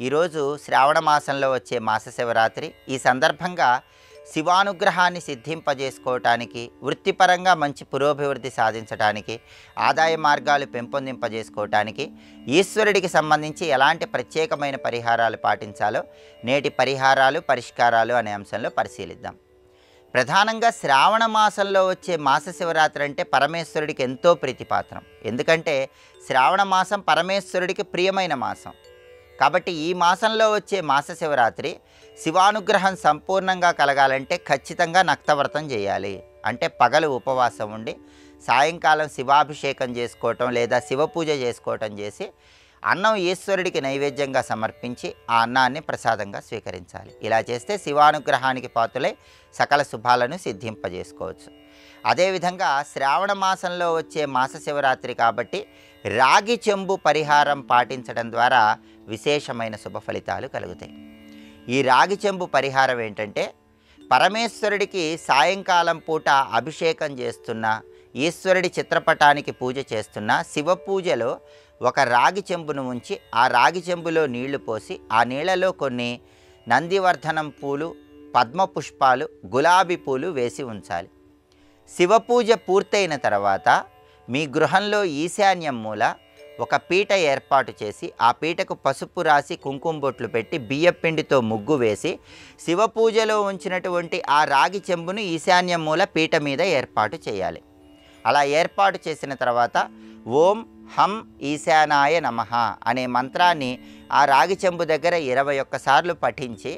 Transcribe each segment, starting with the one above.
ఈరోజు శ్రావణ మాసంలో వచ్చే మాస శివరాత్రి. ఈ సందర్భంగా శివానుగ్రహాన్ని సిద్ధింపజేసుకోవటానికి, వృత్తిపరంగా మంచి పురోభివృద్ధి సాధించడానికి, ఆదాయ మార్గాలు పెంపొందింపజేసుకోవటానికి ఈశ్వరుడికి సంబంధించి ఎలాంటి ప్రత్యేకమైన పరిహారాలు పాటించాలో నేటి పరిహారాలు, పరిష్కారాలు అనే అంశంలో పరిశీలిద్దాం. ప్రధానంగా శ్రావణ మాసంలో వచ్చే మాస శివరాత్రి అంటే పరమేశ్వరుడికి ఎంతో ప్రీతిపాత్రం. ఎందుకంటే శ్రావణ మాసం పరమేశ్వరుడికి ప్రియమైన మాసం. కాబట్టి ఈ మాసంలో వచ్చే మాస శివరాత్రి శివానుగ్రహం సంపూర్ణంగా కలగాలంటే ఖచ్చితంగా నక్తవ్రతం చేయాలి. అంటే పగలు ఉపవాసం ఉండి సాయంకాలం శివాభిషేకం చేసుకోవటం లేదా శివపూజ చేసుకోవటం చేసి అన్నం ఈశ్వరుడికి నైవేద్యంగా సమర్పించి ఆ అన్నాన్ని ప్రసాదంగా స్వీకరించాలి. ఇలా చేస్తే శివానుగ్రహానికి పాత్రులై సకల శుభాలను సిద్ధింపజేసుకోవచ్చు. అదేవిధంగా శ్రావణ మాసంలో వచ్చే మాస శివరాత్రి కాబట్టి రాగి చెంబు పరిహారం పాటించడం ద్వారా విశేషమైన శుభ ఫలితాలు కలుగుతాయి. ఈ రాగి చెంబు పరిహారం ఏంటంటే, పరమేశ్వరుడికి సాయంకాలం పూట అభిషేకం చేస్తున్నా, ఈశ్వరుడి చిత్రపటానికి పూజ చేస్తున్నా శివ పూజలో ఒక రాగి చెంబును ఉంచి ఆ రాగి చెంబులో నీళ్లు పోసి ఆ నీళ్లలో కొన్ని నందివర్ధనం పూలు, పద్మ పుష్పాలు, గులాబీ పూలు వేసి ఉంచాలి. శివపూజ పూర్తయిన తర్వాత మీ గృహంలో ఈశాన్యం మూల ఒక పీట ఏర్పాటు చేసి ఆ పీటకు పసుపు రాసి కుంకుమ బొట్లు పెట్టి బియ్యపిండితో ముగ్గు వేసి శివపూజలో ఉంచినటువంటి ఆ రాగి చెంబును ఈశాన్యం మూల పీట మీద ఏర్పాటు చేయాలి. అలా ఏర్పాటు చేసిన తర్వాత ఓం హం ఈశానాయ నమః అనే మంత్రాన్ని ఆ రాగి చెంబు దగ్గర 21 సార్లు పఠించి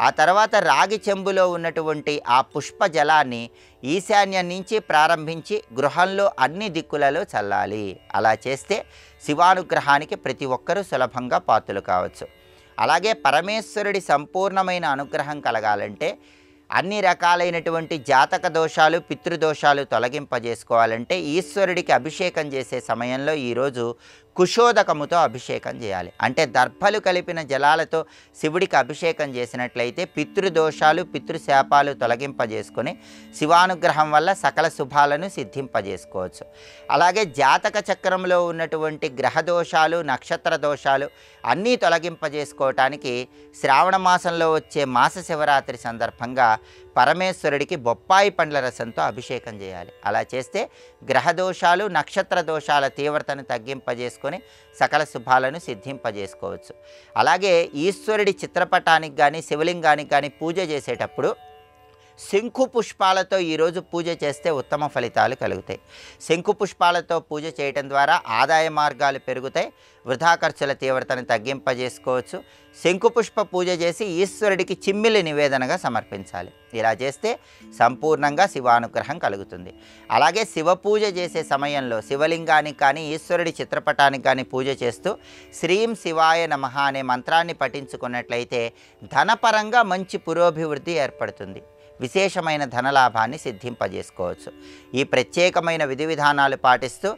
ఆ తర్వాత రాగి చెంబులో ఉన్నటువంటి ఆ పుష్ప జలాన్ని ఈశాన్యం నుంచి ప్రారంభించి గృహంలో అన్ని దిక్కులలో చల్లాలి. అలా చేస్తే శివానుగ్రహానికి ప్రతి ఒక్కరూ సులభంగా పాత్రులు కావచ్చు. అలాగే పరమేశ్వరుడి సంపూర్ణమైన అనుగ్రహం కలగాలంటే అన్ని రకాలైనటువంటి జాతక దోషాలు, పితృదోషాలు తొలగింపజేసుకోవాలంటే ఈశ్వరుడికి అభిషేకం చేసే సమయంలో ఈరోజు కుశోదకముతో అభిషేకం చేయాలి. అంటే దర్భలు కలిపిన జలాలతో శివుడికి అభిషేకం చేసినట్లయితే పితృదోషాలు, పితృశాపాలు తొలగింపజేసుకొని శివానుగ్రహం వల్ల సకల శుభాలను సిద్ధింపజేసుకోవచ్చు. అలాగే జాతక చక్రంలో ఉన్నటువంటి గ్రహ దోషాలు, నక్షత్ర దోషాలు అన్నీ తొలగింపజేసుకోవటానికి శ్రావణ మాసంలో వచ్చే మాస శివరాత్రి సందర్భంగా పరమేశ్వరుడికి బొప్పాయి పండ్ల రసంతో అభిషేకం చేయాలి. అలా చేస్తే గ్రహదోషాలు, నక్షత్ర దోషాల తీవ్రతను తగ్గింపజేసుకొని సకల శుభాలను సిద్ధింపజేసుకోవచ్చు. అలాగే ఈశ్వరుడి చిత్రపటానికి కానీ శివలింగానికి కానీ పూజ చేసేటప్పుడు శంకు పుష్పాలతో ఈరోజు పూజ చేస్తే ఉత్తమ ఫలితాలు కలుగుతాయి. శంకు పుష్పాలతో పూజ చేయటం ద్వారా ఆదాయ మార్గాలు పెరుగుతాయి, వృధా ఖర్చుల తీవ్రతను తగ్గింపజేసుకోవచ్చు. శంకు పుష్ప పూజ చేసి ఈశ్వరుడికి చిమ్మిలి నివేదనగా సమర్పించాలి. ఇలా చేస్తే సంపూర్ణంగా శివానుగ్రహం కలుగుతుంది. అలాగే శివ పూజ చేసే సమయంలో శివలింగానికి కానీ ఈశ్వరుడి చిత్రపటానికి కానీ పూజ చేస్తూ శ్రీం శివాయ నమః అనే మంత్రాన్ని పఠించుకున్నట్లయితే ధనపరంగా మంచి పురోభివృద్ధి ఏర్పడుతుంది. విశేషమైన ధనలాభాన్ని సిద్ధింపజేసుకోవచ్చు. ఈ ప్రత్యేకమైన విధి విధానాలు పాటిస్తూ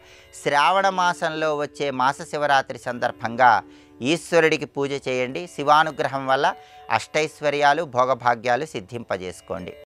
శ్రావణ మాసంలో వచ్చే మాస శివరాత్రి సందర్భంగా ఈశ్వరుడికి పూజ చేయండి. శివానుగ్రహం వల్ల అష్టైశ్వర్యాలు, భోగభాగ్యాలు సిద్ధింపజేసుకోండి.